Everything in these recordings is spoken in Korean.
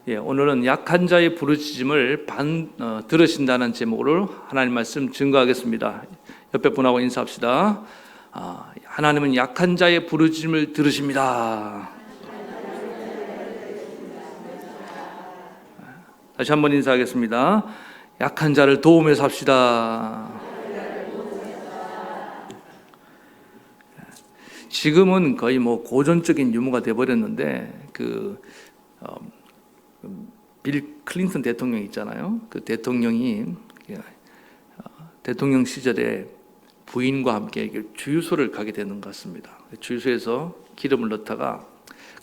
오늘은 약한 자의 부르짖음을 들으신다는 제목으로 하나님 말씀 증거하겠습니다. 옆에 분하고 인사합시다. 하나님은 약한 자의 부르짖음을 들으십니다. 다시 한번 인사하겠습니다. 약한 자를 도우며 삽시다. 지금은 거의 고전적인 유머가 돼버렸는데 빌 클린턴 대통령 있잖아요. 그 대통령이 대통령 시절에 부인과 함께 주유소를 가게 되는 것 같습니다. 주유소에서 기름을 넣다가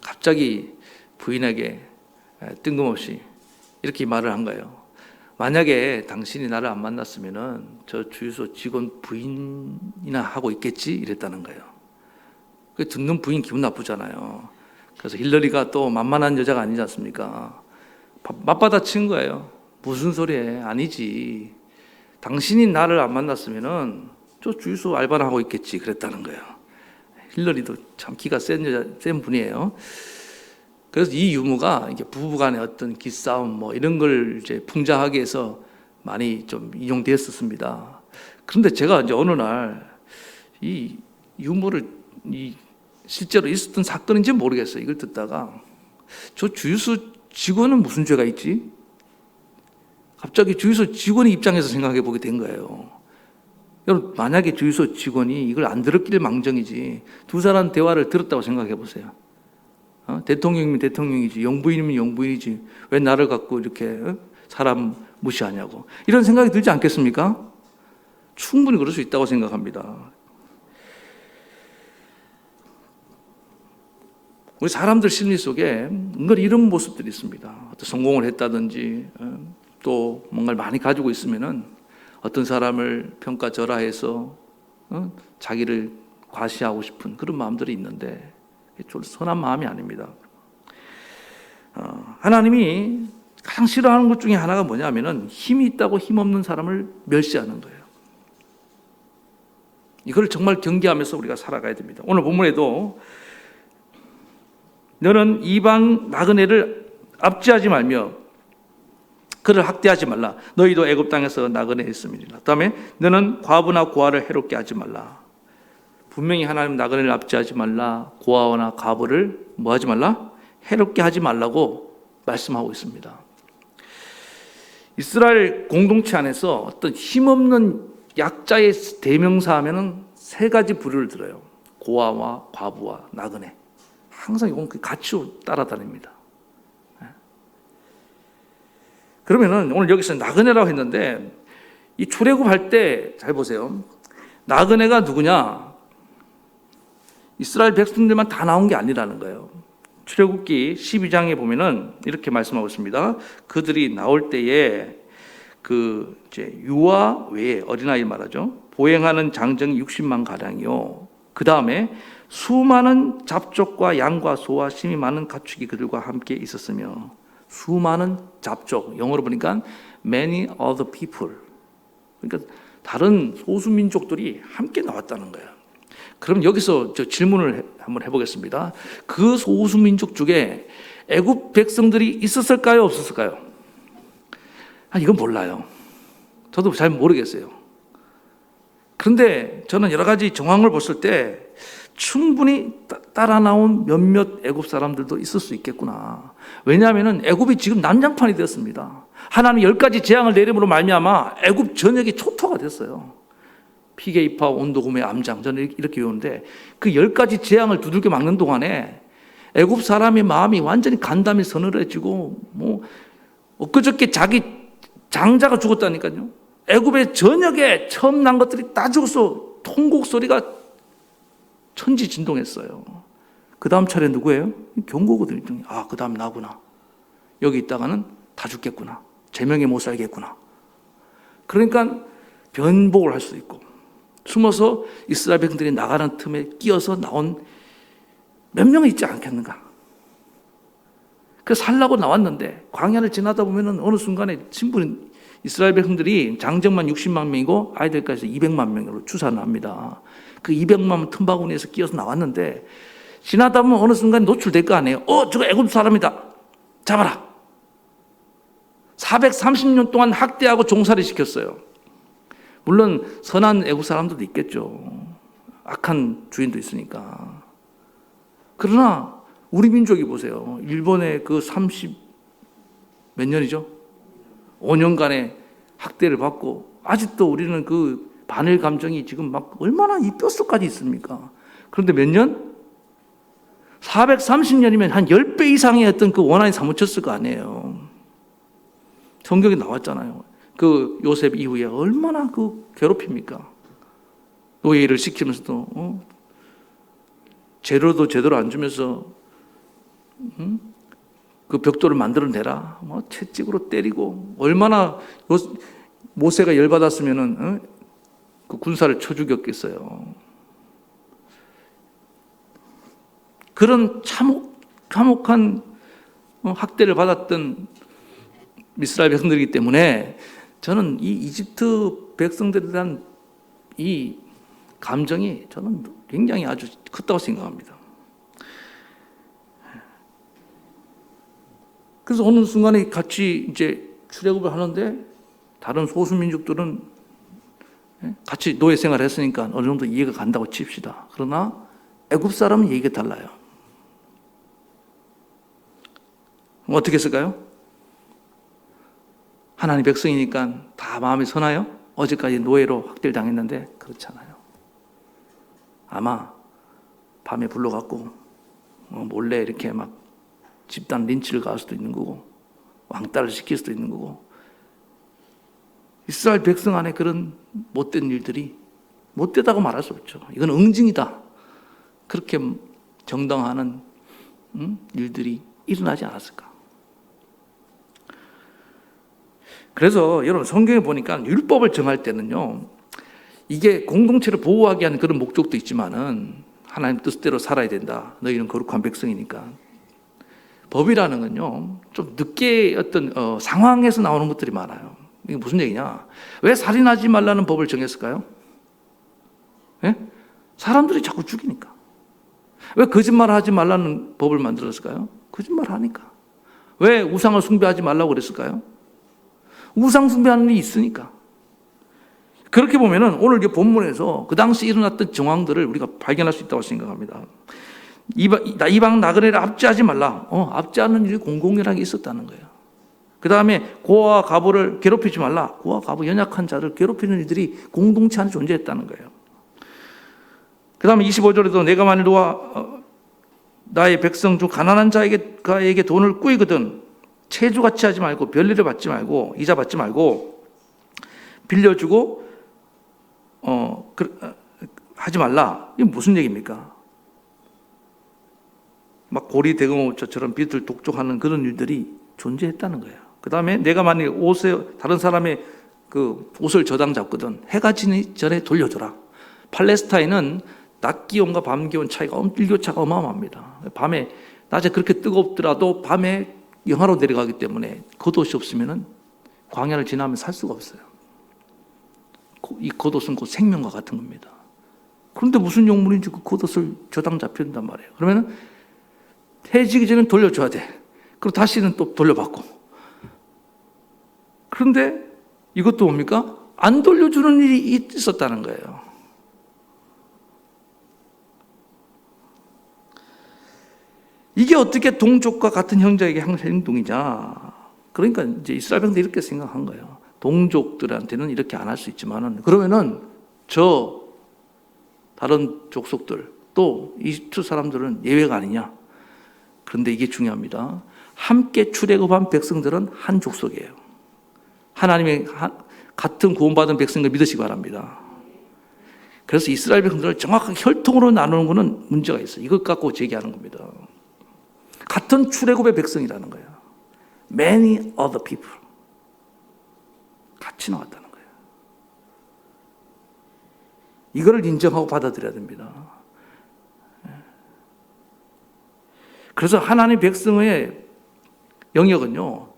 갑자기 부인에게 뜬금없이 이렇게 말을 한 거예요. 만약에 당신이 나를 안 만났으면은 저 주유소 직원 부인이나 하고 있겠지? 이랬다는 거예요. 그 듣는 부인 기분 나쁘잖아요. 그래서 힐러리가 또 만만한 여자가 아니지 않습니까? 맞받아친 거예요. 무슨 소리해? 아니지. 당신이 나를 안 만났으면은 저 주유소 알바나 하고 있겠지. 그랬다는 거예요. 힐러리도 참 기가 센 분이에요. 그래서 이 유머가 이게 부부간의 어떤 기싸움 이런 걸 이제 풍자하기 위해서 많이 좀 이용되었었습니다. 그런데 제가 이제 어느 날 이 유머를 실제로 있었던 사건인지 모르겠어요. 이걸 듣다가 저 주유소 직원은 무슨 죄가 있지? 갑자기 주유소 직원의 입장에서 생각해 보게 된 거예요. 여러분, 만약에 주유소 직원이 이걸 안 들었길 망정이지 두 사람 대화를 들었다고 생각해 보세요. 대통령이면 대통령이지, 영부인이면 영부인이지, 왜 나를 갖고 이렇게 사람 무시하냐고, 이런 생각이 들지 않겠습니까? 충분히 그럴 수 있다고 생각합니다. 우리 사람들 심리 속에 은근히 이런 모습들이 있습니다. 어떤 성공을 했다든지 또 뭔가를 많이 가지고 있으면은 어떤 사람을 평가절하해서 자기를 과시하고 싶은 그런 마음들이 있는데 좀 선한 마음이 아닙니다. 하나님이 가장 싫어하는 것 중에 하나가 뭐냐면은 힘이 있다고 힘없는 사람을 멸시하는 거예요. 이걸 정말 경계하면서 우리가 살아가야 됩니다. 오늘 본문에도 너는 이방 나그네를 압제하지 말며 그를 학대하지 말라. 너희도 애굽 땅에서 나그네했음이니라. 그다음에 너는 과부나 고아를 해롭게 하지 말라. 분명히 하나님 나그네를 압제하지 말라, 고아나 과부를 하지 말라? 해롭게 하지 말라고 말씀하고 있습니다. 이스라엘 공동체 안에서 어떤 힘없는 약자의 대명사하면은 세 가지 부류를 들어요. 고아와 과부와 나그네. 항상 이건 같이 따라다닙니다. 그러면은 오늘 여기서 나그네라고 했는데 이 출애굽할 때 잘 보세요. 나그네가 누구냐? 이스라엘 백성들만 다 나온 게 아니라는 거예요. 출애굽기 12장에 보면은 이렇게 말씀하고 있습니다. 그들이 나올 때에 이제 유아 외에 어린아이 말하죠. 보행하는 장정이 60만 가량이요. 그 다음에 수많은 잡족과 양과 소와 심이 많은 가축이 그들과 함께 있었으며, 수많은 잡족, 영어로 보니까 many other people, 그러니까 다른 소수민족들이 함께 나왔다는 거예요. 그럼 여기서 질문을 한번 해보겠습니다. 그 소수민족 중에 애굽 백성들이 있었을까요? 없었을까요? 이건 몰라요. 저도 잘 모르겠어요. 그런데 저는 여러 가지 정황을 봤을 때 충분히 따라 나온 몇몇 애굽 사람들도 있을 수 있겠구나. 왜냐하면 애굽이 지금 난장판이 되었습니다. 하나님 10가지 재앙을 내림으로 말미암아 애굽 전역이 초토가 됐어요. 피게 입하 온도금의 암장, 저는 이렇게 외우는데 그 10가지 재앙을 두들겨 막는 동안에 애굽 사람의 마음이 완전히 간담이 서늘해지고 엊그저께 자기 장자가 죽었다니까요. 애굽의 전역에 처음 난 것들이 다 죽었어. 통곡 소리가 천지진동했어요. 그 다음 차례 누구예요? 경고거든요. 그 다음 나구나. 여기 있다가는 다 죽겠구나. 제명에 못 살겠구나. 그러니까 변복을 할 수 있고 숨어서 이스라엘 백성들이 나가는 틈에 끼어서 나온 몇 명이 있지 않겠는가. 그래서 살라고 나왔는데 광야를 지나다 보면 어느 순간에 신분이 이스라엘 백성들이 장정만 60만 명이고 아이들까지 200만 명으로 추산을 합니다. 그 200만 명 틈바구니에서 끼어서 나왔는데 지나다 보면 어느 순간 노출될 거 아니에요. 저거 애굽 사람이다. 잡아라. 430년 동안 학대하고 종살이 시켰어요. 물론 선한 애국 사람들도 있겠죠. 악한 주인도 있으니까. 그러나 우리 민족이 보세요. 일본의 그 30 몇 년이죠? 5년간의 학대를 받고 아직도 우리는 그 반일 감정이 지금 막 얼마나 이 뼛속까지 있습니까? 그런데 몇 년? 430년이면 한 10배 이상의 어떤 그 원한이 사무쳤을 거 아니에요. 성경에 나왔잖아요. 그 요셉 이후에 얼마나 그 괴롭힙니까? 노예를 시키면서도 재료도 제대로 안 주면서 그 벽돌을 만들어내라. 뭐 채찍으로 때리고 얼마나 모세가 열받았으면은 그 군사를 쳐 죽였겠어요. 그런 참혹한 학대를 받았던 이스라엘 백성들이기 때문에 저는 이 이집트 백성들에 대한 이 감정이 저는 굉장히 아주 컸다고 생각합니다. 그래서 어느 순간에 같이 이제 출애굽을 하는데 다른 소수민족들은 같이 노예 생활을 했으니까 어느 정도 이해가 간다고 칩시다. 그러나 애굽 사람은 얘기가 달라요. 어떻게 했을까요? 하나님 백성이니까 다 마음이 선하여 어제까지 노예로 학대를 당했는데 그렇잖아요. 아마 밤에 불러갖고 몰래 이렇게 막 집단 린치를 가할 수도 있는 거고 왕따를 시킬 수도 있는 거고 이스라엘 백성 안에 그런 못된 일들이 못되다고 말할 수 없죠. 이건 응징이다. 그렇게 정당화하는 일들이 일어나지 않았을까. 그래서 여러분 성경에 보니까 율법을 정할 때는요. 이게 공동체를 보호하기 위한 그런 목적도 있지만은 하나님 뜻대로 살아야 된다. 너희는 거룩한 백성이니까. 법이라는 건요. 좀 늦게 어떤 상황에서 나오는 것들이 많아요. 이게 무슨 얘기냐? 왜 살인하지 말라는 법을 정했을까요? 예? 사람들이 자꾸 죽이니까. 왜 거짓말하지 말라는 법을 만들었을까요? 거짓말하니까. 왜 우상을 숭배하지 말라고 그랬을까요? 우상 숭배하는 일이 있으니까. 그렇게 보면은 오늘 이 본문에서 그 당시 일어났던 정황들을 우리가 발견할 수 있다고 생각합니다. 이방 나그네를 압제하지 말라. 압제하는 일이 공공연하게 있었다는 거예요. 그 다음에 고아와 과부를 괴롭히지 말라. 고아와 과부 연약한 자를 괴롭히는 일들이 공동체 안에 존재했다는 거예요. 그 다음에 25절에도 내가 만일 너와 나의 백성 중 가난한 자에게 돈을 꾸이거든 체주같이 하지 말고 별일을 받지 말고 이자 받지 말고 빌려주고 하지 말라. 이게 무슨 얘기입니까? 막 고리 대금업처럼 빚을 독촉하는 그런 일들이 존재했다는 거예요. 그 다음에 내가 만일 다른 사람의 그 옷을 저당 잡거든 해가 지기 전에 돌려줘라. 팔레스타인은 낮 기온과 밤 기온 차이가 일교차가 어마어마합니다. 밤에 낮에 그렇게 뜨겁더라도 밤에 영하로 내려가기 때문에 겉옷이 없으면은 광야를 지나면 살 수가 없어요. 이 겉옷은 곧 생명과 같은 겁니다. 그런데 무슨 용문인지 그 겉옷을 저당 잡힌단 말이에요. 그러면은 해지기 전에 돌려줘야 돼. 그리고 다시는 또 돌려받고. 그런데 이것도 뭡니까? 안 돌려주는 일이 있었다는 거예요. 이게 어떻게 동족과 같은 형제에게 한 행동이냐. 그러니까 이제 이스라엘 백성들이 이렇게 생각한 거예요. 동족들한테는 이렇게 안 할 수 있지만은 그러면은 저 다른 족속들 또 이집트 사람들은 예외가 아니냐. 그런데 이게 중요합니다. 함께 출애굽한 백성들은 한 족속이에요. 하나님의 같은 구원받은 백성을 믿으시기 바랍니다. 그래서 이스라엘 백성들을 정확하게 혈통으로 나누는 것은 문제가 있어요. 이것 갖고 제기하는 겁니다. 같은 출애굽의 백성이라는 거예요. Many other people. 같이 나왔다는 거예요. 이거를 인정하고 받아들여야 됩니다. 그래서 하나님 백성의 영역은요,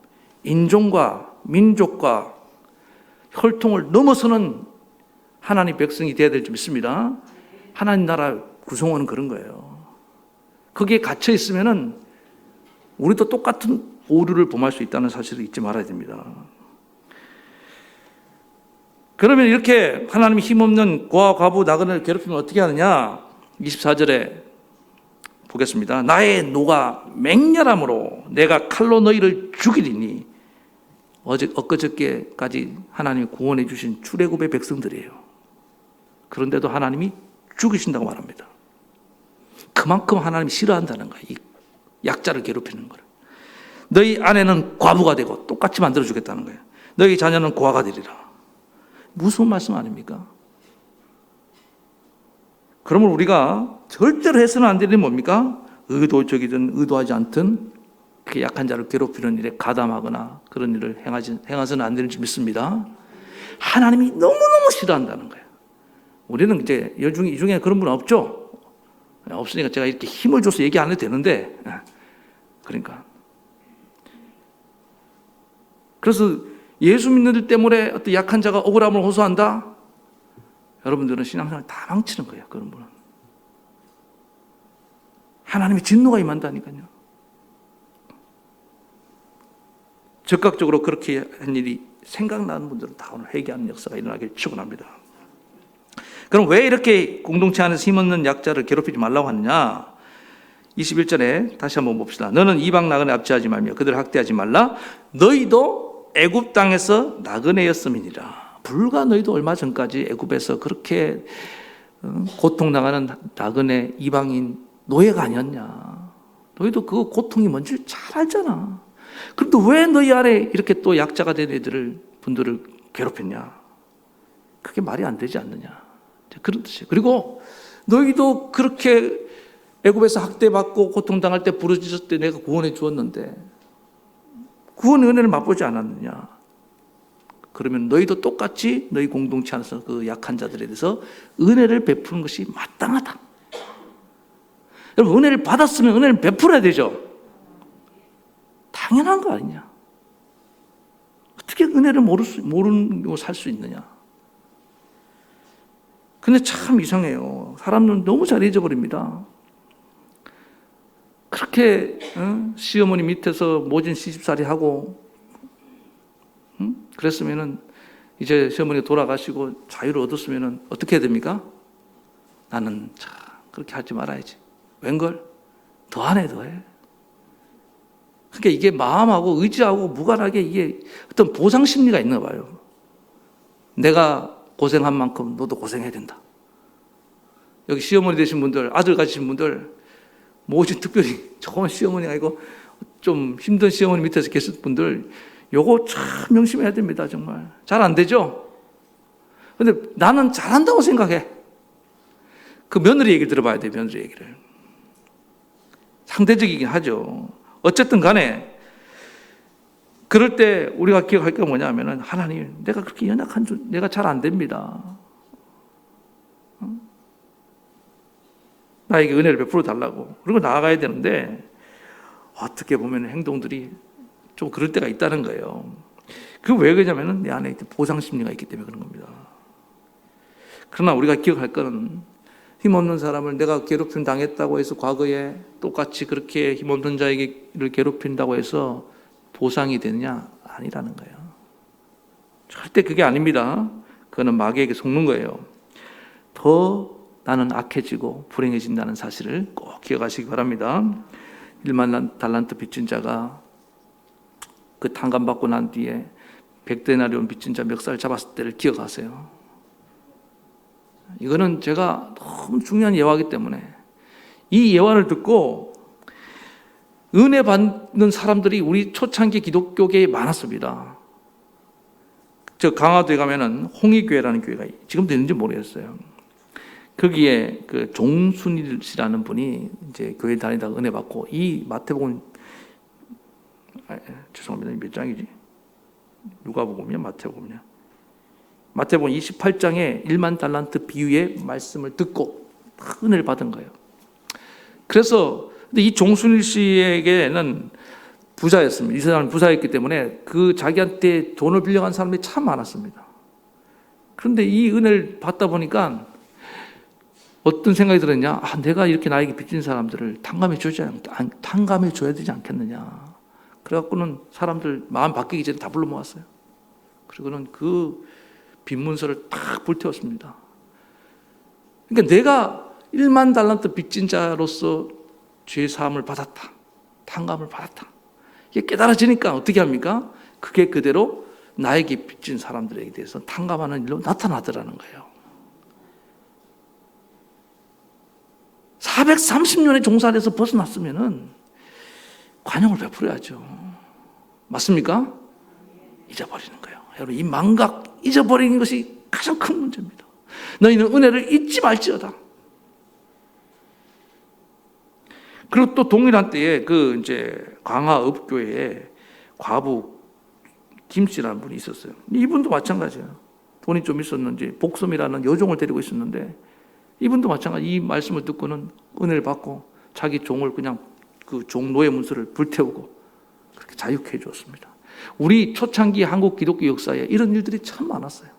인종과 민족과 혈통을 넘어서는 하나님 백성이 되어야 될 줄 믿습니다. 하나님 나라 구성원은 그런 거예요. 거기에 갇혀 있으면은 우리도 똑같은 오류를 범할 수 있다는 사실을 잊지 말아야 됩니다. 그러면 이렇게 하나님이 힘없는 고아, 과부, 나그네를 괴롭히면 어떻게 하느냐? 24절에 보겠습니다. 나의 노가 맹렬함으로 내가 칼로 너희를 죽이리니. 엊그저께까지 하나님이 구원해 주신 출애굽의 백성들이에요. 그런데도 하나님이 죽이신다고 말합니다. 그만큼 하나님이 싫어한다는 거예요. 이 약자를 괴롭히는 거를. 너희 아내는 과부가 되고 똑같이 만들어 주겠다는 거예요. 너희 자녀는 고아가 되리라. 무슨 말씀 아닙니까? 그러면 우리가 절대로 해서는 안 되는 게 뭡니까? 의도적이든 의도하지 않든 그렇게 약한 자를 괴롭히는 일에 가담하거나 그런 일을 행하서는 안 되는 줄 믿습니다. 하나님이 너무너무 싫어한다는 거예요. 우리는 이제 이 중에 그런 분 없죠? 없으니까 제가 이렇게 힘을 줘서 얘기 안 해도 되는데, 그러니까. 그래서 예수 믿는 들 때문에 어떤 약한 자가 억울함을 호소한다? 여러분들은 신앙생활 다 망치는 거예요. 그런 분은. 하나님의 진노가 임한다니까요. 적극적으로 그렇게 한 일이 생각나는 분들은 다 오늘 회개하는 역사가 일어나길 축원합니다. 그럼 왜 이렇게 공동체 안에서 힘없는 약자를 괴롭히지 말라고 하느냐? 21절에 다시 한번 봅시다. 너는 이방 나그네 압제하지 말며 그들을 학대하지 말라. 너희도 애굽 땅에서 나그네였음이니라. 불과 너희도 얼마 전까지 애굽에서 그렇게 고통당하는 나그네 이방인 노예가 아니었냐. 너희도 그 고통이 뭔지 잘 알잖아. 그런데 왜 너희 아래 이렇게 또 약자가 된 분들을 괴롭혔냐. 그게 말이 안 되지 않느냐. 그런 뜻이에요. 그리고 너희도 그렇게 애굽에서 학대받고 고통당할 때 부르짖을 때 내가 구원해 주었는데 구원의 은혜를 맛보지 않았느냐. 그러면 너희도 똑같이 너희 공동체 안에서 그 약한 자들에 대해서 은혜를 베푸는 것이 마땅하다. 여러분, 은혜를 받았으면 은혜를 베풀어야 되죠. 당연한 거 아니냐. 어떻게 은혜를 모르고 살 수 있느냐. 근데 참 이상해요. 사람은 너무 잘 잊어버립니다. 그렇게 시어머니 밑에서 모진 시집살이 하고 그랬으면은 이제 시어머니가 돌아가시고 자유를 얻었으면은 어떻게 해야 됩니까? 나는 참 그렇게 하지 말아야지. 웬걸? 더하네 더해. 그러니까 이게 마음하고 의지하고 무관하게 이게 어떤 보상 심리가 있나 봐요. 내가 고생한 만큼 너도 고생해야 된다. 여기 시어머니 되신 분들, 아들 가지신 분들, 모진 특별히 좋은 시어머니가 아니고 좀 힘든 시어머니 밑에서 계신 분들, 요거 참 명심해야 됩니다. 정말 잘 안 되죠. 근데 나는 잘한다고 생각해. 그 며느리 얘기를 들어봐야 돼요. 며느리 얘기를. 상대적이긴 하죠. 어쨌든 간에 그럴 때 우리가 기억할 게 뭐냐면은 하나님, 내가 그렇게 연약한 줄, 내가 잘 안 됩니다. 나에게 은혜를 베풀어 달라고. 그리고 나아가야 되는데 어떻게 보면 행동들이 좀 그럴 때가 있다는 거예요. 그게 왜 그러냐면은 내 안에 보상 심리가 있기 때문에 그런 겁니다. 그러나 우리가 기억할 거는 힘없는 사람을 내가 괴롭힘 당했다고 해서 과거에 똑같이 그렇게 힘없는 자에게를 괴롭힌다고 해서 보상이 되느냐? 아니라는 거예요. 절대 그게 아닙니다. 그거는 마귀에게 속는 거예요. 더 나는 악해지고 불행해진다는 사실을 꼭 기억하시기 바랍니다. 1만 달란트 빚진 자가 그 탕감받고 난 뒤에 100데나리온 빚진 자 멱살 잡았을 때를 기억하세요. 이거는 제가 너무 중요한 예화이기 때문에 이 예화를 듣고 은혜 받는 사람들이 우리 초창기 기독교계에 많았습니다. 저 강화도에 가면은 홍익교회라는 교회가 지금도 있는지 모르겠어요. 거기에 그 종순일 씨라는 분이 이제 교회 다니다가 은혜 받고 이 마태복음 죄송합니다. 몇 장이지? 누가복음이야? 마태복음이야? 마태복음 28장에 1만 달란트 비유의 말씀을 듣고 은혜를 받은 거예요. 그래서 근데 이 종순일 씨에게는 부자였습니다. 이 사람은 부자였기 때문에 그 자기한테 돈을 빌려간 사람들이 참 많았습니다. 그런데 이 은혜를 받다 보니까 어떤 생각이 들었냐? 내가 이렇게 나에게 빚진 사람들을 탕감해 줘야 되지 않겠느냐? 그래갖고는 사람들 마음 바뀌기 전에 다 불러 모았어요. 그리고는 그 빈문서를 탁 불태웠습니다. 그러니까 내가 1만 달란트 빚진 자로서 죄 사함을 받았다. 탕감을 받았다. 이게 깨달아지니까 어떻게 합니까? 그게 그대로 나에게 빚진 사람들에게 대해서 탕감하는 일로 나타나더라는 거예요. 430년의 종살에서 벗어났으면은 관용을 베풀어야죠. 맞습니까? 잊어버리는 거예요. 여러분, 이 망각, 잊어버리는 것이 가장 큰 문제입니다. 너희는 은혜를 잊지 말지어다. 그리고 또 동일한 때에 그 이제 광화읍교회에 과부 김씨라는 분이 있었어요. 이분도 마찬가지예요. 돈이 좀 있었는지 복섬이라는 여종을 데리고 있었는데 이분도 마찬가지. 이 말씀을 듣고는 은혜를 받고 자기 종을 그냥 그 종 노예 문서를 불태우고 그렇게 자유케 해주었습니다. 우리 초창기 한국 기독교 역사에 이런 일들이 참 많았어요.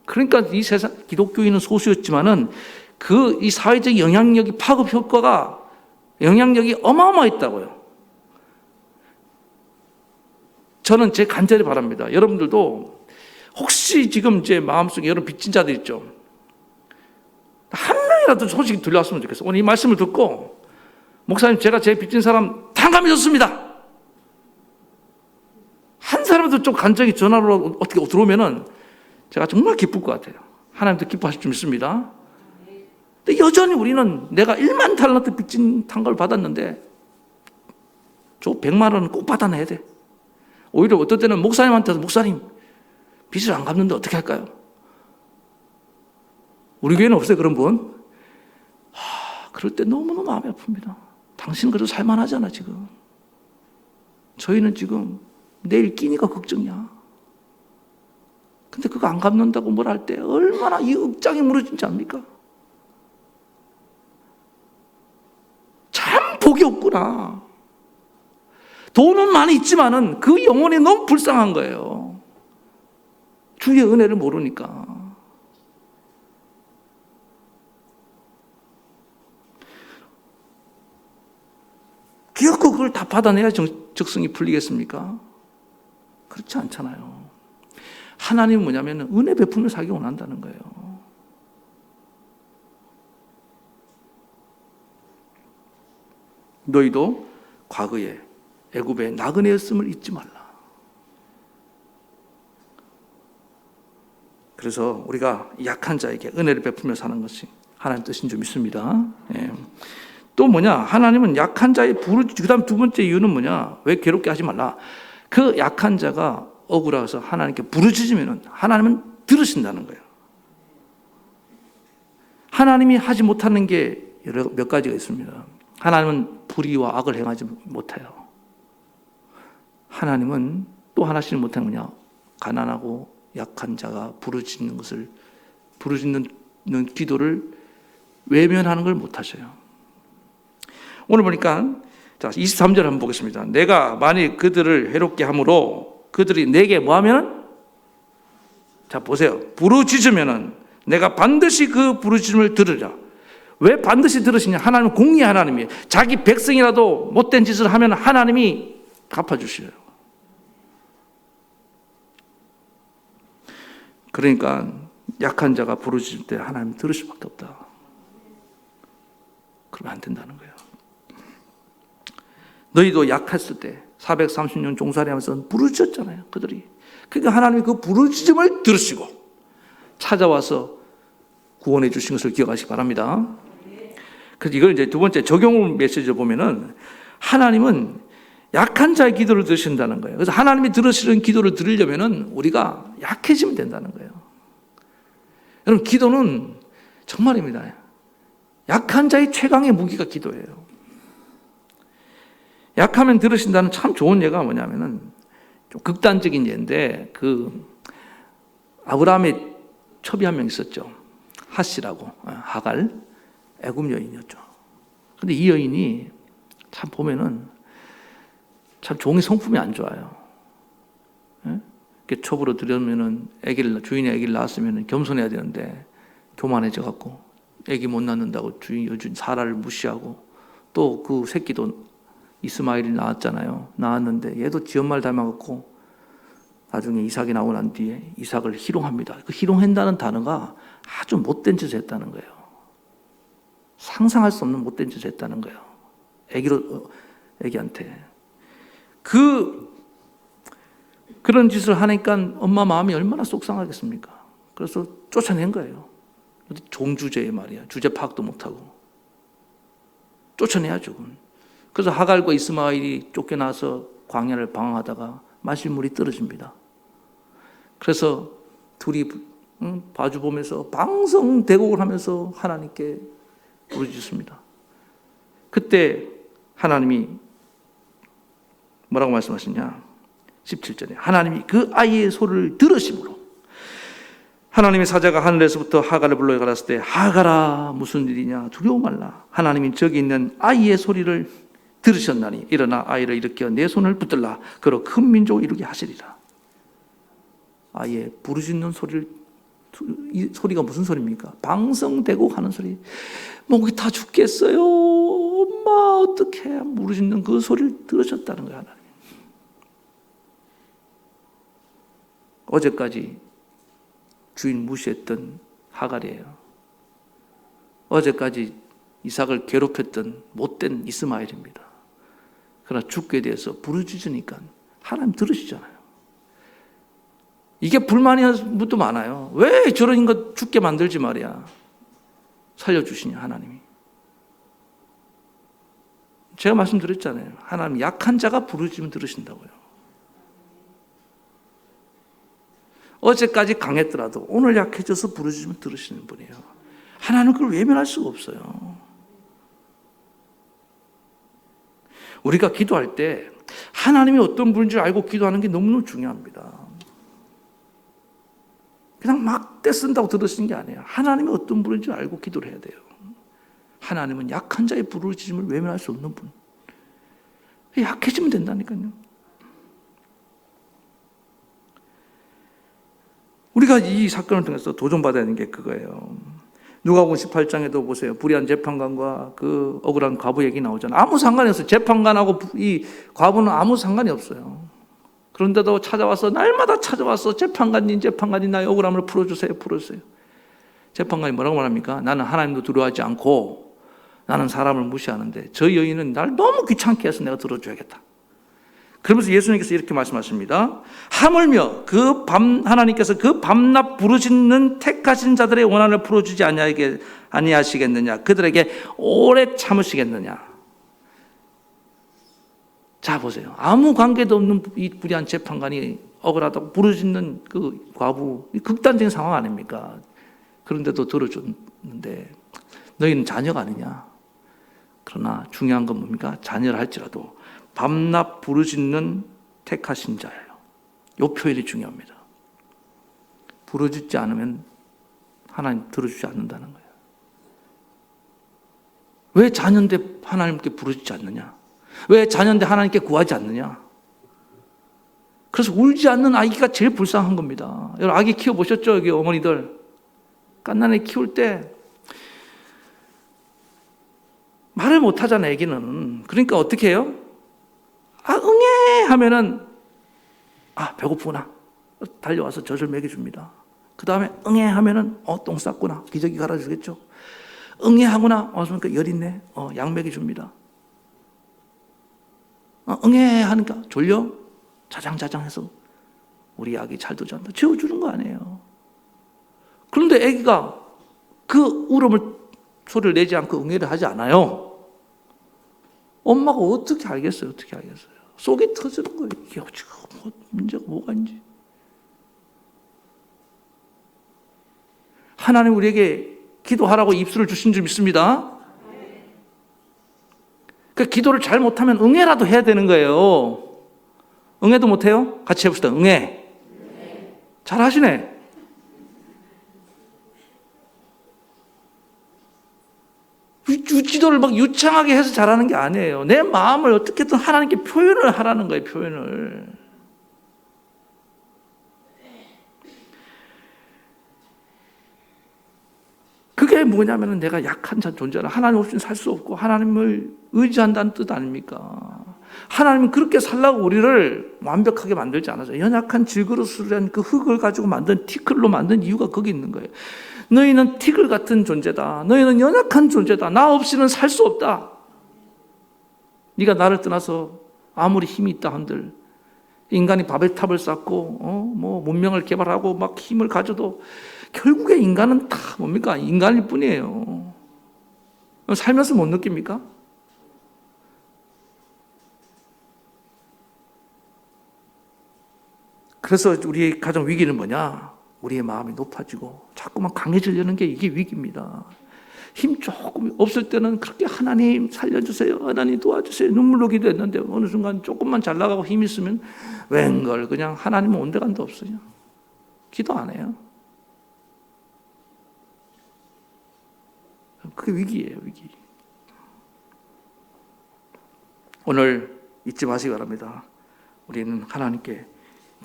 그러니까 이 세상 기독교인은 소수였지만은 그 이 사회적 영향력이 파급 효과가 영향력이 어마어마했다고요. 저는 제 간절히 바랍니다. 여러분들도 혹시 지금 제 마음속에 여러분 빚진 자들 있죠? 한 명이라도 소식이 들려왔으면 좋겠어요. 오늘 이 말씀을 듣고 목사님, 제가 제 빚진 사람 탕감해줬습니다. 한 사람도 좀 간절히 전화로 어떻게 들어오면은 제가 정말 기쁠 것 같아요. 하나님도 기뻐하실 줄 믿습니다. 근데 여전히 우리는 내가 1만 달란트 빚진 탕감을 받았는데 저 100만 원은 꼭 받아내야 돼. 오히려 어떨 때는 목사님한테서 목사님 빚을 안 갚는데 어떻게 할까요? 우리 교회는 없어요, 그런 분? 그럴 때 너무너무 마음이 아픕니다. 당신은 그래도 살만하잖아, 지금. 저희는 지금 내일 끼니가 걱정이야. 근데 그거 안 갚는다고 뭘 할 때 얼마나 이 억장이 무너진지 압니까? 참 복이 없구나. 돈은 많이 있지만은 그 영혼이 너무 불쌍한 거예요. 주의 은혜를 모르니까. 기어코 그걸 다 받아내야 적성이 풀리겠습니까? 그렇지 않잖아요. 하나님은 뭐냐면 은혜 베풀며 살기 원한다는 거예요. 너희도 과거에 애굽의 나그네였음을 잊지 말라. 그래서 우리가 약한 자에게 은혜를 베풀며 사는 것이 하나님 뜻인 줄 믿습니다. 예. 또 뭐냐? 하나님은 약한 자의 그다음 두 번째 이유는 뭐냐? 왜 괴롭게 하지 말라? 그 약한 자가 억울해서 하나님께 부르짖으면 하나님은 들으신다는 거예요. 하나님이 하지 못하는 게 몇 가지가 있습니다. 하나님은 불의와 악을 행하지 못해요. 하나님은 또 하나씩 못하는 거냐? 가난하고 약한 자가 부르짖는 기도를 외면하는 걸 못하셔요. 오늘 보니까 자 23절 한번 보겠습니다. 내가 만일 그들을 해롭게 함으로 그들이 내게 뭐하면은 자 보세요. 부르짖으면은 내가 반드시 그 부르짖음을 들으리라. 왜 반드시 들으시냐? 하나님은 공의 하나님이에요. 자기 백성이라도 못된 짓을 하면 하나님이 갚아주셔요. 그러니까 약한 자가 부르짖을 때 하나님 들을 수밖에 없다. 그러면 안 된다는 거예요. 너희도 약했을 때 430년 종살이하면서 부르짖었잖아요. 그들이. 그러니까 하나님이 그 부르짖음을 들으시고 찾아와서 구원해 주신 것을 기억하시기 바랍니다. 그래서 이걸 이제 두 번째 적용 메시지를 보면은 하나님은 약한 자의 기도를 들으신다는 거예요. 그래서 하나님이 들으시는 기도를 들으려면은 우리가 약해지면 된다는 거예요. 여러분, 기도는 정말입니다. 약한 자의 최강의 무기가 기도예요. 약하면 들으신다는 참 좋은 예가 뭐냐면은 좀 극단적인 예인데 그 아브라함의 첩이 한 명 있었죠. 핫시라고 하갈 애굽 여인이었죠. 근데 이 여인이 참 보면은 참 종의 성품이 안 좋아요. 이렇게 첩으로 들여오면은 주인이 아기를 낳았으면 겸손해야 되는데 교만해져 갖고 아기 못 낳는다고 주인 사라를 무시하고 또 그 새끼도 이스마엘이 나왔잖아요. 나왔는데 얘도 지 엄마를 닮아갖고 나중에 이삭이 나오고 난 뒤에 이삭을 희롱합니다. 그 희롱한다는 단어가 아주 못된 짓을 했다는 거예요. 상상할 수 없는 못된 짓을 했다는 거예요. 애기한테. 그런 짓을 하니까 엄마 마음이 얼마나 속상하겠습니까? 그래서 쫓아낸 거예요. 종주제에 말이야. 주제 파악도 못하고. 쫓아내야죠. 그래서 하갈과 이스마엘이 쫓겨나서 광야를 방황하다가 마실 물이 떨어집니다. 그래서 둘이 바주 보면서 방성대곡을 하면서 하나님께 부르짖습니다. 그때 하나님이 뭐라고 말씀하시냐? 17절에 하나님이 그 아이의 소리를 들으심으로 하나님의 사자가 하늘에서부터 하갈을 불러 가라사대 때 하갈아 무슨 일이냐 두려워 말라. 하나님이 저기 있는 아이의 소리를 들으셨나니 일어나 아이를 일으켜 내 손을 붙들라. 그로 큰 민족을 이루게 하시리라. 아이의 부르짖는 소리를, 이 소리가 무슨 소리입니까? 방성대고 하는 소리. 목이 다 죽겠어요. 엄마 어떡해. 부르짖는 그 소리를 들으셨다는 거야 하나님. 어제까지 주인 무시했던 하갈이에요. 어제까지 이삭을 괴롭혔던 못된 이스마엘입니다. 그러나 죽게 돼서 부르짖으니까 하나님 들으시잖아요. 이게 불만이 것도 많아요. 왜 저런 인간 죽게 만들지 말이야. 살려주시냐 하나님이. 제가 말씀드렸잖아요. 하나님 약한 자가 부르짖으면 들으신다고요. 어제까지 강했더라도 오늘 약해져서 부르짖으면 들으시는 분이에요. 하나님은 그걸 외면할 수가 없어요. 우리가 기도할 때 하나님이 어떤 분인지 알고 기도하는 게 너무너무 중요합니다. 그냥 막 떼쓴다고 들으시는 게 아니에요. 하나님이 어떤 분인지 알고 기도를 해야 돼요. 하나님은 약한 자의 부르짖음을 외면할 수 없는 분. 약해지면 된다니까요. 우리가 이 사건을 통해서 도전받아야 하는 게 그거예요. 누가복음 18장에도 보세요. 불의한 재판관과 그 억울한 과부 얘기 나오잖아요. 아무 상관이 없어요. 재판관하고 이 과부는 아무 상관이 없어요. 그런데도 찾아와서 날마다 찾아와서 재판관님 나의 억울함을 풀어주세요. 재판관이 뭐라고 말합니까? 나는 하나님도 두려워하지 않고 나는 사람을 무시하는데 저 여인은 날 너무 귀찮게 해서 내가 들어줘야겠다. 그러면서 예수님께서 이렇게 말씀하십니다. 하물며 하나님께서 그 밤낮 부르짖는 택하신 자들의 원한을 풀어주지 아니하시겠느냐? 그들에게 오래 참으시겠느냐? 자 보세요. 아무 관계도 없는 이 불의한 재판관이 억울하다고 부르짖는 그 과부, 극단적인 상황 아닙니까? 그런데도 들어줬는데 너희는 자녀가 아니냐? 그러나 중요한 건 뭡니까? 자녀를 할지라도 밤낮 부르짖는 택하신 자예요. 이 표현이 중요합니다. 부르짖지 않으면 하나님 들어주지 않는다는 거예요. 왜 자녀인데 하나님께 부르짖지 않느냐? 왜 자녀인데 하나님께 구하지 않느냐? 그래서 울지 않는 아기가 제일 불쌍한 겁니다. 여러분 아기 키워보셨죠? 여기 어머니들 갓난아기 키울 때 말을 못하잖아요. 아기는. 그러니까 어떻게 해요? 응애 하면은 배고프구나 달려와서 젖을 먹여줍니다. 그 다음에 응애 하면은 똥 쌌구나 기저귀 갈아주겠죠. 응애 하구나 그러니까 열 있네 약 먹여줍니다. 응애 하니까 졸려 자장자장 해서 우리 아기 잘 두지 않다 재워주는 거 아니에요. 그런데 아기가 그 울음을 소리를 내지 않고 응애를 하지 않아요. 엄마가 어떻게 알겠어요? 속이 터지는 거예요. 이게 지금 문제가 뭐가 있는지. 하나님 우리에게 기도하라고 입술을 주신 줄 믿습니다. 그 기도를 잘 못하면 응애라도 해야 되는 거예요. 응애도 못해요? 같이 해봅시다. 응애. 잘 하시네. 기도를 막 유창하게 해서 잘하는 게 아니에요. 내 마음을 어떻게든 하나님께 표현을 하라는 거예요. 표현을. 그게 뭐냐면 내가 약한 존재라 하나님 없이는 살 수 없고 하나님을 의지한다는 뜻 아닙니까? 하나님은 그렇게 살라고 우리를 완벽하게 만들지 않았어요. 연약한 질그릇이라는 그 흙을 가지고 만든 티끌로 만든 이유가 거기 있는 거예요. 너희는 티끌 같은 존재다. 너희는 연약한 존재다. 나 없이는 살 수 없다. 네가 나를 떠나서 아무리 힘이 있다 한들, 인간이 바벨탑을 쌓고 문명을 개발하고 막 힘을 가져도 결국에 인간은 다 뭡니까? 인간일 뿐이에요. 살면서 못 느낍니까? 그래서 우리의 가장 위기는 뭐냐? 우리의 마음이 높아지고 자꾸만 강해지려는 게 이게 위기입니다. 힘 조금 없을 때는 그렇게 하나님 살려주세요, 하나님 도와주세요 눈물로 기도했는데 어느 순간 조금만 잘 나가고 힘 있으면 웬걸 그냥 하나님은 온데간도 없어요. 기도 안 해요. 그게 위기예요, 위기. 오늘 잊지 마시기 바랍니다. 우리는 하나님께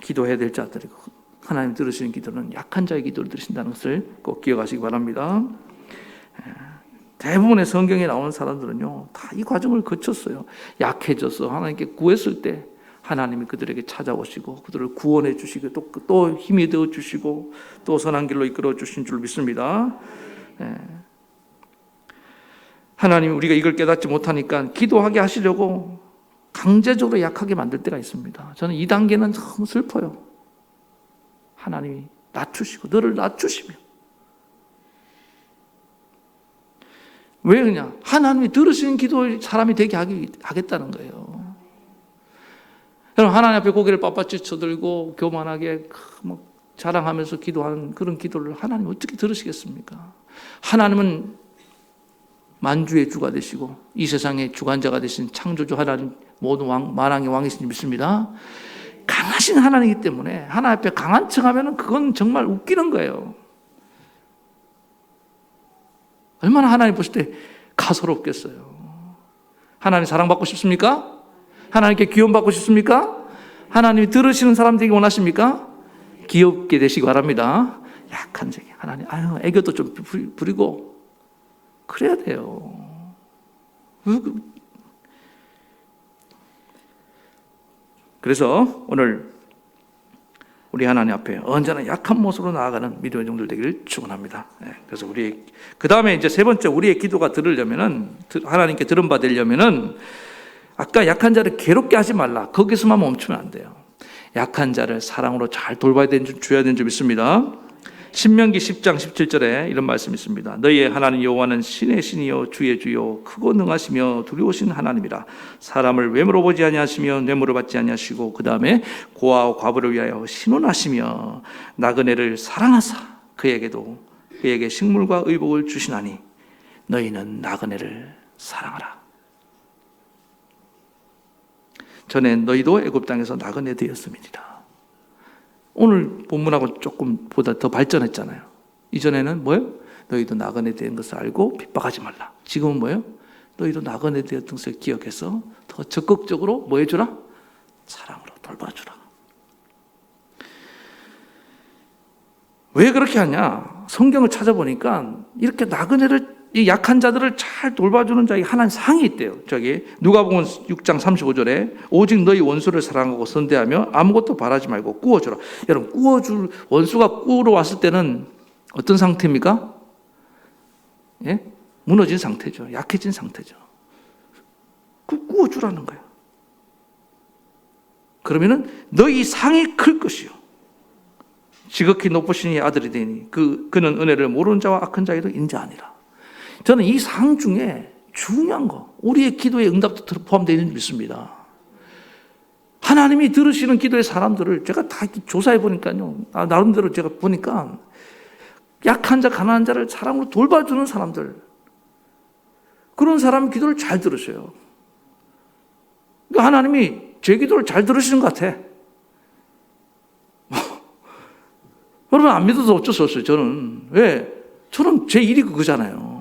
기도해야 될 자들이고 하나님 들으시는 기도는 약한 자의 기도를 들으신다는 것을 꼭 기억하시기 바랍니다. 대부분의 성경에 나오는 사람들은요, 다 이 과정을 거쳤어요. 약해져서 하나님께 구했을 때 하나님이 그들에게 찾아오시고 그들을 구원해 주시고 또 힘이 되어 주시고 또 선한 길로 이끌어 주신 줄 믿습니다. 하나님 우리가 이걸 깨닫지 못하니까 기도하게 하시려고 강제적으로 약하게 만들 때가 있습니다. 저는 이 단계는 너무 슬퍼요. 하나님이 낮추시고 너를 낮추시며, 왜 그러냐? 하나님이 들으시는 기도 사람이 되게 하겠다는 거예요. 여러분, 하나님 앞에 고개를 빳빳이 쳐들고 교만하게 막 자랑하면서 기도하는 그런 기도를 하나님 어떻게 들으시겠습니까? 하나님은 만주의 주가 되시고 이 세상의 주관자가 되신 창조주 하나님, 모든 만왕의 왕이신 줄 믿습니다. 강하신 하나님이기 때문에 하나님 앞에 강한 척하면 그건 정말 웃기는 거예요. 얼마나 하나님 보실 때 가소롭겠어요. 하나님 사랑받고 싶습니까? 하나님께 귀여움받고 싶습니까? 하나님이 들으시는 사람 되기 원하십니까? 귀엽게 되시기 바랍니다. 약한 자에게 하나님 애교도 좀 부리고 그래야 돼요. 그래서 오늘 우리 하나님 앞에 언제나 약한 모습으로 나아가는 믿음의 종들 되기를 축원합니다. 그래서 우리 그 다음에 이제 세 번째 우리의 기도가 들으려면은 하나님께 들음받으려면은 아까 약한 자를 괴롭게 하지 말라. 거기서만 멈추면 안 돼요. 약한 자를 사랑으로 잘 줘야 되는 줄 믿습니다. 신명기 10장 17절에 이런 말씀이 있습니다. 너희의 하나님 여호와는 신의 신이요 주의 주요 크고 능하시며 두려우신 하나님이라. 사람을 외모로 보지 아니하시며 뇌물을 받지 아니하시고 그 다음에 고아와 과부를 위하여 신원하시며 나그네를 사랑하사 그에게 식물과 의복을 주시나니 너희는 나그네를 사랑하라. 전에 너희도 애굽 땅에서 나그네 되었음이니라. 오늘 본문하고 조금 보다 더 발전했잖아요. 이전에는 뭐예요? 너희도 나그네 된 것을 알고 핍박하지 말라. 지금은 뭐예요? 너희도 나그네 되었던 것을 기억해서 더 적극적으로 뭐 해주라? 사랑으로 돌봐주라. 왜 그렇게 하냐? 성경을 찾아보니까 이렇게 나그네를, 이 약한 자들을 잘 돌봐주는 자에게 하나님 상이 있대요. 저기 누가복음 6장 35절에 오직 너희 원수를 사랑하고 선대하며 아무것도 바라지 말고 꾸어주라. 여러분, 꾸어줄 원수가 꾸러 왔을 때는 어떤 상태입니까? 예? 무너진 상태죠. 약해진 상태죠. 꾸어주라는 거예요. 그러면은 너희 상이 클 것이요 지극히 높으신 이 아들이 되니 그는 은혜를 모르는 자와 악한 자에도 인자하니라. 저는 이 상 중에 중요한 거, 우리의 기도의 응답도 포함되어 있는 줄 믿습니다. 하나님이 들으시는 기도의 사람들을 제가 다 조사해 보니까요, 나름대로 제가 보니까 약한 자, 가난한 자를 사랑으로 돌봐주는 사람들, 그런 사람 기도를 잘 들으셔요. 그러니까 하나님이 제 기도를 잘 들으시는 것 같아. 여러분 안 믿어도 어쩔 수 없어요. 저는 왜? 저는 제 일이 그거잖아요.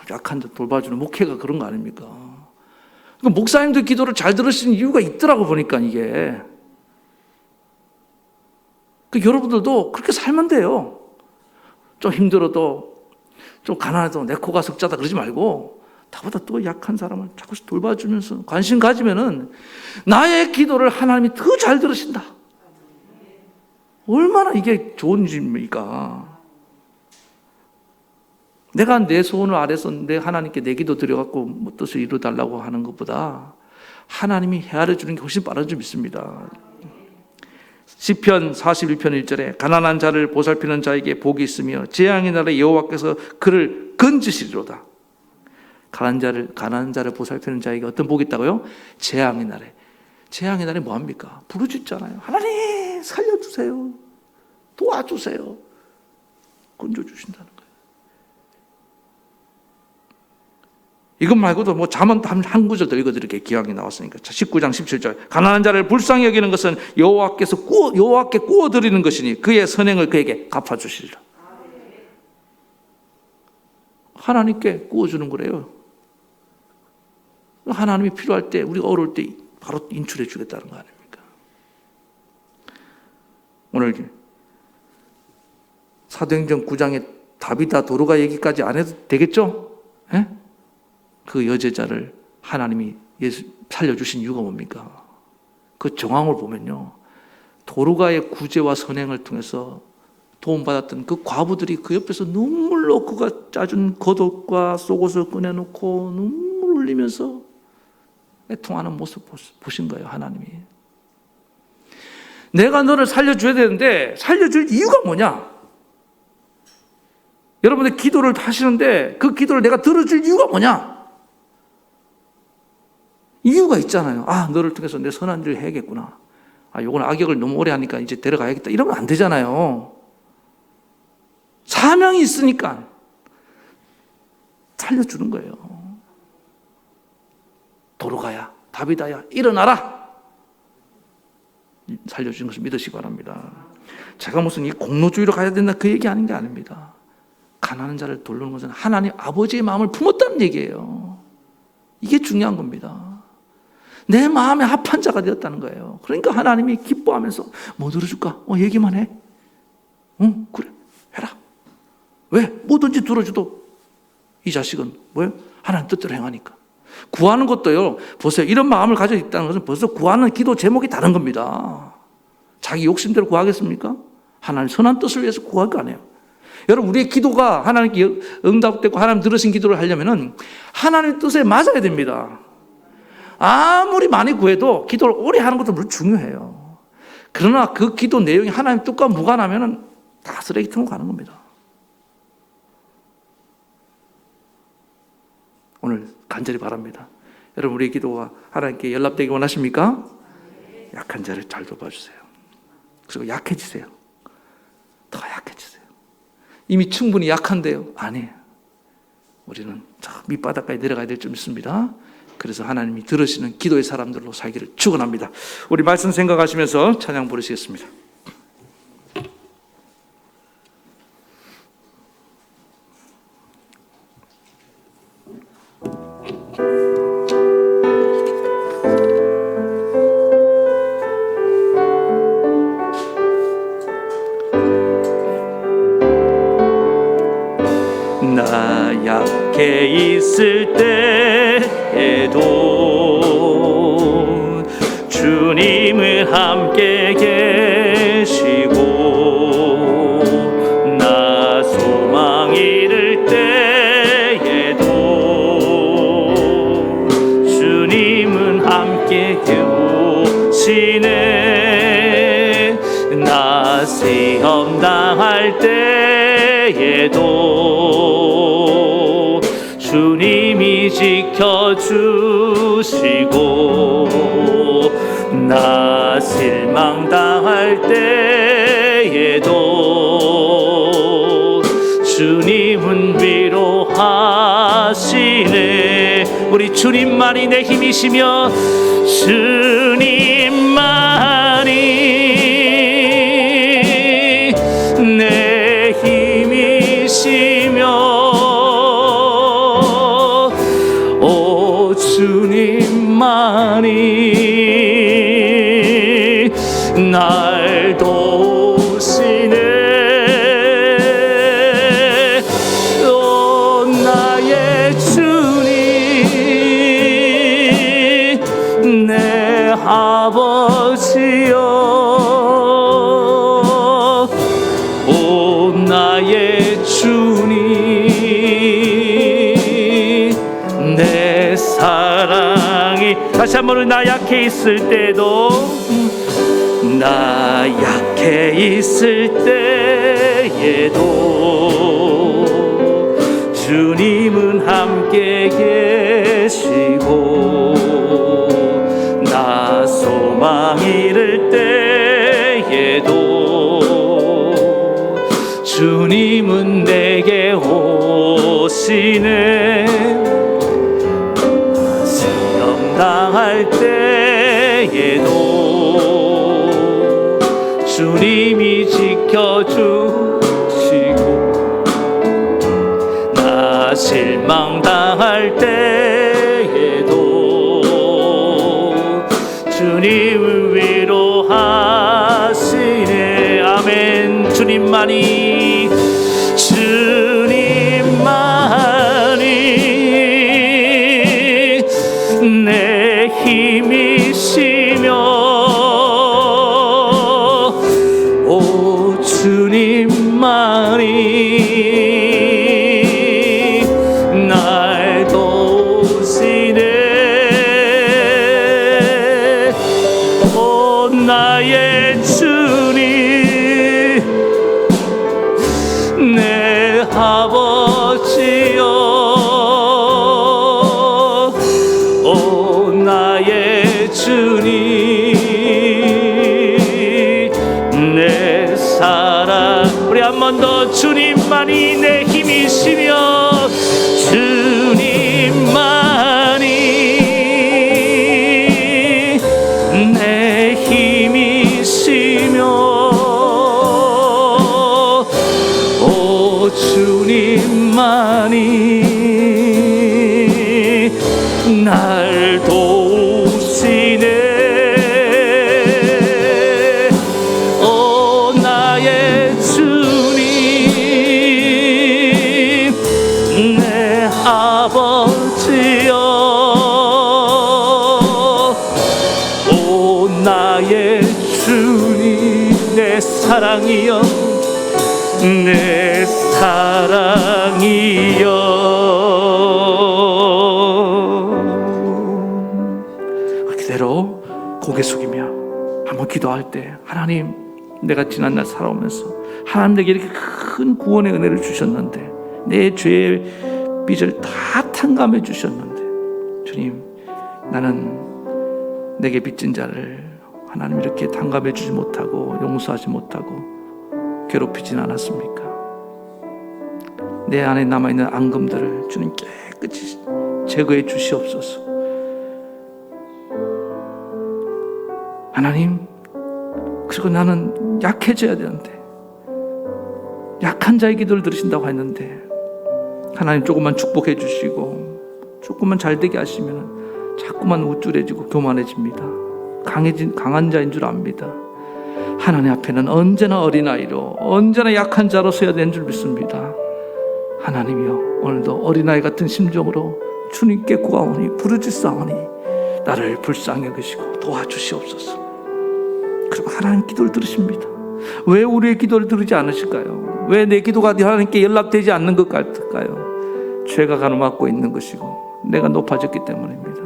약한 자 돌봐주는 목회가 그런 거 아닙니까? 그러니까 목사님들 기도를 잘 들으시는 이유가 있더라고 보니까 이게. 그러니까 여러분들도 그렇게 살면 돼요. 좀 힘들어도 좀 가난해도 내 코가 석자다 그러지 말고 나보다 또 약한 사람을 자꾸 돌봐주면서 관심 가지면은 나의 기도를 하나님이 더 잘 들으신다. 얼마나 이게 좋은 일입니까? 내가 내 소원을 아래서 내 하나님께 내 기도 드려갖고 뭐 뜻을 이루달라고 하는 것보다 하나님이 헤아려 주는 게 훨씬 빠른 줄 믿습니다. 시편 41편 1절에 가난한 자를 보살피는 자에게 복이 있으며 재앙의 날에 여호와께서 그를 건지시리로다. 가난한 자를 보살피는 자에게 어떤 복이 있다고요? 재앙의 날에. 재앙의 날에 뭐합니까? 부르짖잖아요. 하나님 살려주세요. 도와주세요. 건져주신다는 거예요. 이것 말고도 뭐 잠언 한 구절 더 읽어드릴게요. 기왕이 나왔으니까. 19장 17절. 가난한 자를 불쌍히 여기는 것은 여호와께 구워드리는 것이니 그의 선행을 그에게 갚아주시리라. 하나님께 구워주는 거래요. 하나님이 필요할 때, 우리가 어려울 때 바로 인출해 주겠다는 거 아닙니까? 오늘 사도행전 9장에 다비다 도로가 얘기까지 안 해도 되겠죠? 예? 그 여제자를 하나님이 살려주신 이유가 뭡니까? 그 정황을 보면요, 도로가의 구제와 선행을 통해서 도움받았던 그 과부들이 그 옆에서 눈물로 그가 짜준 겉옷과 속옷을 꺼내놓고 눈물 흘리면서 애통하는 모습 보신 거예요. 하나님이. 내가 너를 살려줘야 되는데 살려줄 이유가 뭐냐? 여러분들 기도를 하시는데 그 기도를 내가 들어줄 이유가 뭐냐? 이유가 있잖아요. 아, 너를 통해서 내 선한 일을 해야겠구나. 아, 요건 악역을 너무 오래 하니까 이제 데려가야겠다. 이러면 안 되잖아요. 사명이 있으니까 살려주는 거예요. 도로가야, 다비다야, 일어나라. 살려주는 것을 믿으시기 바랍니다. 제가 무슨 이 공로주의로 가야 된다 그 얘기 아닌 게 아닙니다. 가난한 자를 돌보는 것은 하나님 아버지의 마음을 품었다는 얘기예요. 이게 중요한 겁니다. 내 마음에 합한 자가 되었다는 거예요. 그러니까 하나님이 기뻐하면서 뭐 들어줄까? 얘기만 해. 응, 그래, 해라. 왜? 뭐든지 들어줘도 이 자식은 뭐예요? 하나님 뜻대로 행하니까. 구하는 것도요, 보세요. 이런 마음을 가지고 있다는 것은 벌써 구하는 기도 제목이 다른 겁니다. 자기 욕심대로 구하겠습니까? 하나님 선한 뜻을 위해서 구할 거 아니에요. 여러분, 우리의 기도가 하나님께 응답되고 하나님 들으신 기도를 하려면은 하나님 뜻에 맞아야 됩니다. 아무리 많이 구해도 기도를 오래 하는 것도 물론 중요해요. 그러나 그 기도 내용이 하나님 뜻과 무관하면은 다 쓰레기통으로 가는 겁니다. 오늘 간절히 바랍니다. 여러분, 우리의 기도가 하나님께 연락되기 원하십니까? 약한 자를 잘 돌봐주세요. 그리고 약해지세요. 더 약해지세요. 이미 충분히 약한데요. 아니에요. 우리는 저 밑바닥까지 내려가야 될 줄 믿습니다. 그래서 하나님이 들으시는 기도의 사람들로 살기를 축원합니다. 우리 말씀 생각하시면서 찬양 부르시겠습니다. 나 약해 있을 때에도 주님은 함께 계시고 나 소망 잃을 때에도 주님은 함께 계시네. 나 시험 당할 때에도 주님이 지켜주시고 나 실망당할 때에도 주님은 위로하시네. 우리 주님만이 내 힘이시며 주님만이 내 힘이시며 주님만이 날 도우시네. 오 나의 주님 오늘 나 약해 있을 때도 나 약해 있을 때에도 주님은 함께 계시고 나 소망 잃을 때에도 주님은 내게 오시네. 시험 당할 때에도 주님이 지켜주시고 나 실망당할 때에도 주님을 위로하시네. 아멘. 주님만이 내 힘이시며 오 주님만이 날 도우시네. 오 나의 주님 내 아버지여 오 나의 주님 내 사랑. 우리 한 번 더. 주님만이 내 힘이시며 주님만이 내 힘이시며 오 주님만이 날 도우시네. 오 나의 주님 내 아버지여 오 나의 주님 내 사랑이여 내 사랑이여. 그대로 고개 숙이며 한번 기도할 때 하나님 내가 지난날 살아오면서 하나님 내게 이렇게 큰 구원의 은혜를 주셨는데 내 죄의 빚을 다 탕감해 주셨는데 주님 나는 내게 빚진 자를 하나님 이렇게 탕감해 주지 못하고 용서하지 못하고 괴롭히진 않았습니까? 내 안에 남아있는 앙금들을 주님 깨끗이 제거해 주시옵소서. 하나님 그리고 나는 약해져야 되는데 약한 자의 기도를 들으신다고 했는데 하나님 조금만 축복해 주시고 조금만 잘 되게 하시면 자꾸만 우쭐해지고 교만해집니다. 강한 자인 줄 압니다. 하나님 앞에는 언제나 어린아이로 언제나 약한 자로 서야 되는 줄 믿습니다. 하나님이여 오늘도 어린아이 같은 심정으로 주님께 구하오니 부르짖사오니 나를 불쌍히 여기시고 도와주시옵소서. 그리고 하나님 기도를 들으십니다. 왜 우리의 기도를 들으지 않으실까요? 왜 내 기도가 하나님께 연락되지 않는 것 같을까요? 죄가 가로막고 있는 것이고 내가 높아졌기 때문입니다.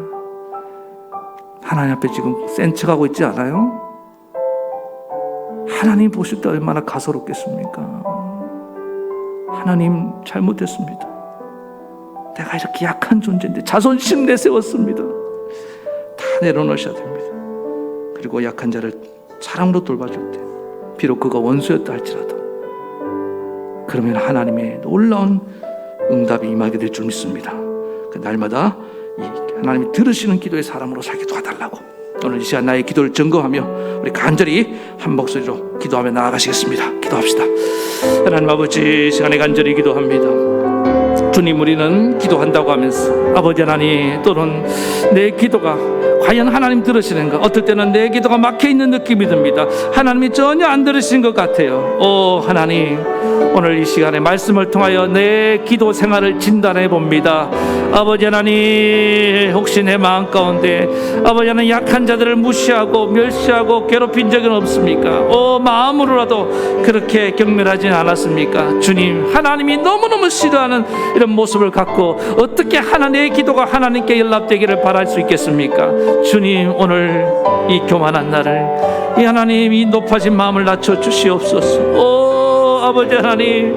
하나님 앞에 지금 센 척하고 있지 않아요? 하나님 보실 때 얼마나 가소롭겠습니까? 하나님 잘못했습니다. 내가 이렇게 약한 존재인데 자존심 내세웠습니다. 다 내려놓으셔야 됩니다. 그리고 약한 자를 사랑으로 돌봐줄 때 비록 그가 원수였다 할지라도 그러면 하나님의 놀라운 응답이 임하게 될 줄 믿습니다. 그 날마다 이 하나님이 들으시는 기도의 사람으로 살게 도와달라고 오늘 이 시간 나의 기도를 점검하며 우리 간절히 한 목소리로 기도하며 나아가시겠습니다. 기도합시다. 하나님 아버지 시간에 간절히 기도합니다. 주님 우리는 기도한다고 하면서 아버지 하나님 또는 내 기도가 과연 하나님 들으시는가? 어떨 때는 내 기도가 막혀있는 느낌이 듭니다. 하나님이 전혀 안 들으시는 것 같아요. 오 하나님 오늘 이 시간에 말씀을 통하여 내 기도 생활을 진단해 봅니다. 아버지 하나님, 혹시 내 마음 가운데 아버지 하나님 약한 자들을 무시하고 멸시하고 괴롭힌 적은 없습니까? 마음으로라도 그렇게 경멸하진 않았습니까? 주님, 하나님이 너무너무 싫어하는 이런 모습을 갖고 어떻게 하나님의 기도가 하나님께 연락되기를 바랄 수 있겠습니까? 주님, 오늘 이 교만한 나를 이 하나님 이 높아진 마음을 낮춰 주시옵소서. 아버지 하나님,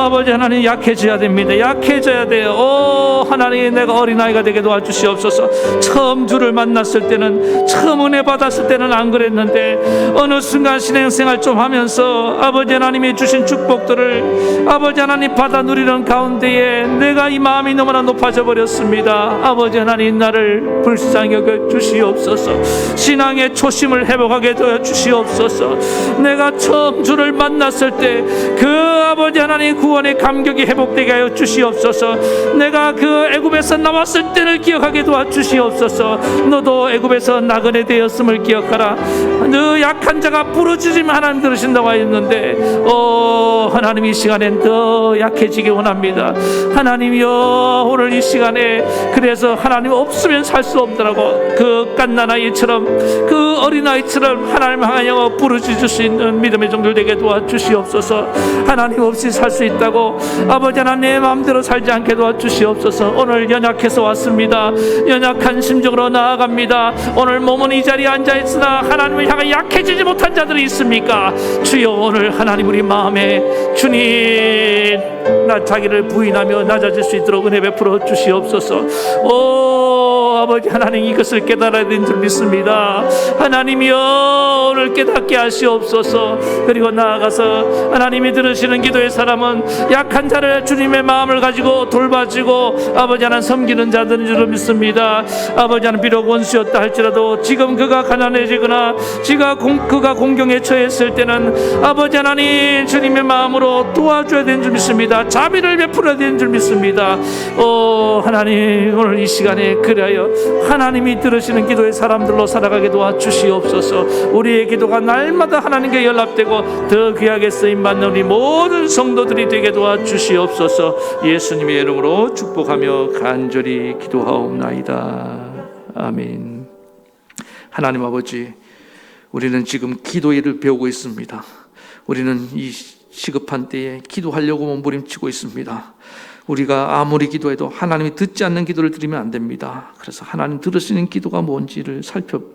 아버지 하나님, 약해져야 됩니다. 약해져야 돼요. 하나님, 내가 어린아이가 되게 도와주시옵소서. 처음 주를 만났을 때는, 처음 은혜 받았을 때는 안 그랬는데 어느 순간 신앙생활 좀 하면서 아버지 하나님이 주신 축복들을 아버지 하나님 받아 누리는 가운데에 내가 이 마음이 너무나 높아져 버렸습니다. 아버지 하나님, 나를 불쌍히 여겨 주시옵소서. 신앙의 초심을 회복하게 되어 주시옵소서. 내가 처음 주를 만났을 때 그 아버지 하나님 구원의 감격이 회복되게 하여 주시옵소서. 내가 그 애굽에서 나왔을 때를 기억하게 도와주시옵소서. 너도 애굽에서 나그네 되었음을 기억하라. 너 약한 자가 부르짖으면 하나님 들으신다고 하였는데 하나님, 이 시간엔 더 약해지기 원합니다. 하나님이여, 오늘 이 시간에 그래서 하나님 없으면 살 수 없더라고 그 갓난아이처럼, 그 어린아이처럼 하나님 향하여 부르짖을 수 있는 믿음의 종들 되게 도와주시옵소서. 하나님 없이 살 수 있다고 아버지 하나님 내 마음대로 살지 않게 도와주시옵소서. 오늘 연약해서 왔습니다. 연약한 심정으로 나아갑니다. 오늘 몸은 이 자리에 앉아있으나 하나님을 향해 약해지지 못한 자들이 있습니까? 주여, 오늘 하나님 우리 마음에 주님 나 자기를 부인하며 낮아질 수 있도록 은혜 베풀어 주시옵소서. 아버지 하나님, 이것을 깨달아야 되는 줄 믿습니다. 하나님이여, 오늘 깨닫게 하시옵소서. 그리고 나아가서 하나님이 들으시는 기도의 사람은 약한 자를 주님의 마음을 가지고 돌봐주고 아버지 하나님 섬기는 자들인 줄 믿습니다. 아버지 하나님, 비록 원수였다 할지라도 지금 그가 가난해지거나 그가 공경에 처했을 때는 아버지 하나님 주님의 마음으로 도와줘야 되는 줄 믿습니다. 자비를 베풀어야 되는 줄 믿습니다. 하나님, 오늘 이 시간에 그리하여 하나님이 들으시는 기도의 사람들로 살아가게 도와주시옵소서. 우리의 기도가 날마다 하나님께 연락되고 더 귀하게 쓰임받는 우리 모든 성도들이 되게 도와주시옵소서. 예수님의 이름으로 축복하며 간절히 기도하옵나이다. 아멘. 하나님 아버지, 우리는 지금 기도를 배우고 있습니다. 우리는 이 시급한 때에 기도하려고 몸부림치고 있습니다. 우리가 아무리 기도해도 하나님이 듣지 않는 기도를 드리면 안 됩니다. 그래서 하나님 들으시는 기도가 뭔지를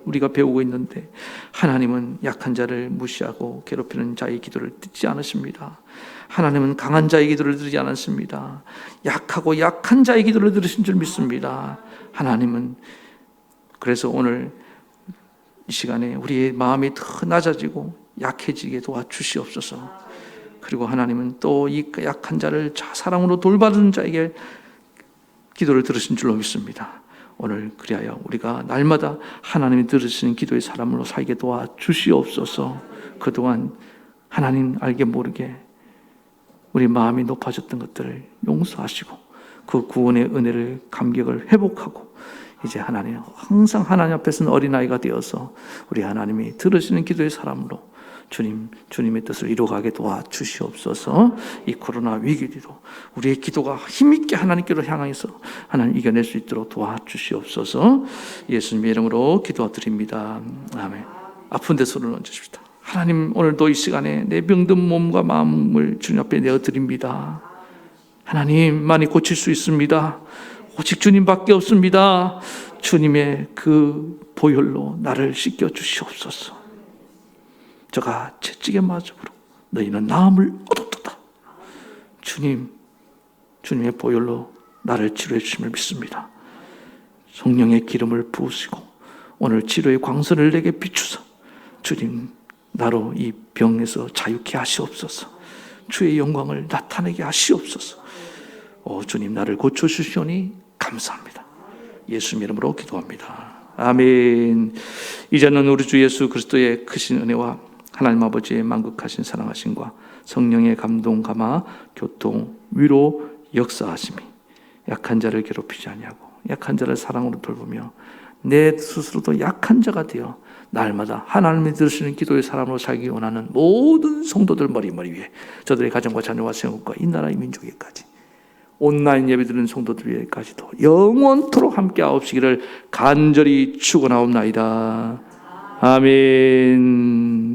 우리가 배우고 있는데, 하나님은 약한 자를 무시하고 괴롭히는 자의 기도를 듣지 않으십니다. 하나님은 강한 자의 기도를 들으지 않았습니다. 약하고 약한 자의 기도를 들으신 줄 믿습니다. 하나님은 그래서 오늘 이 시간에 우리의 마음이 더 낮아지고 약해지게 도와주시옵소서. 그리고 하나님은 또 이 약한 자를 사랑으로 돌봐주는 자에게 기도를 들으신 줄로 믿습니다. 오늘 그리하여 우리가 날마다 하나님이 들으시는 기도의 사람으로 살게 도와주시옵소서. 그동안 하나님 알게 모르게 우리 마음이 높아졌던 것들을 용서하시고 그 구원의 은혜를, 감격을 회복하고 이제 하나님, 항상 하나님 앞에서는 어린아이가 되어서 우리 하나님이 들으시는 기도의 사람으로 주님의 뜻을 이루어가게 도와주시옵소서. 이 코로나 위기도 우리의 기도가 힘있게 하나님께로 향해서 하나님 이겨낼 수 있도록 도와주시옵소서. 예수님의 이름으로 기도드립니다. 아멘. 아픈 데 손을 얹으십시다. 하나님, 오늘도 이 시간에 내 병든 몸과 마음을 주님 앞에 내어드립니다. 하나님만이 고칠 수 있습니다. 오직 주님밖에 없습니다. 주님의 그 보혈로 나를 씻겨 주시옵소서. 저가 채찍에 맞으므로 너희는 나음을 얻었도다. 주님의 보혈로 나를 치료해 주심을 믿습니다. 성령의 기름을 부으시고 오늘 치료의 광선을 내게 비추사 주님, 나로 이 병에서 자유케 하시옵소서. 주의 영광을 나타내게 하시옵소서. 주님, 나를 고쳐주시오니 감사합니다. 예수님 이름으로 기도합니다. 아멘. 이제는 우리 주 예수 그리스도의 크신 은혜와 하나님 아버지의 만극하신 사랑하심과 성령의 감동, 감화, 교통, 위로, 역사하심이 약한 자를 괴롭히지 아니하고 약한 자를 사랑으로 돌보며 내 스스로도 약한 자가 되어 날마다 하나님이 들으시는 기도의 사람으로 살기 원하는 모든 성도들 머리 위에 저들의 가정과 자녀와 생업과 이 나라의 민족에까지 온라인 예배드리는 성도들 위에까지도 영원토록 함께 하옵시기를 간절히 축원하옵나이다. 아멘.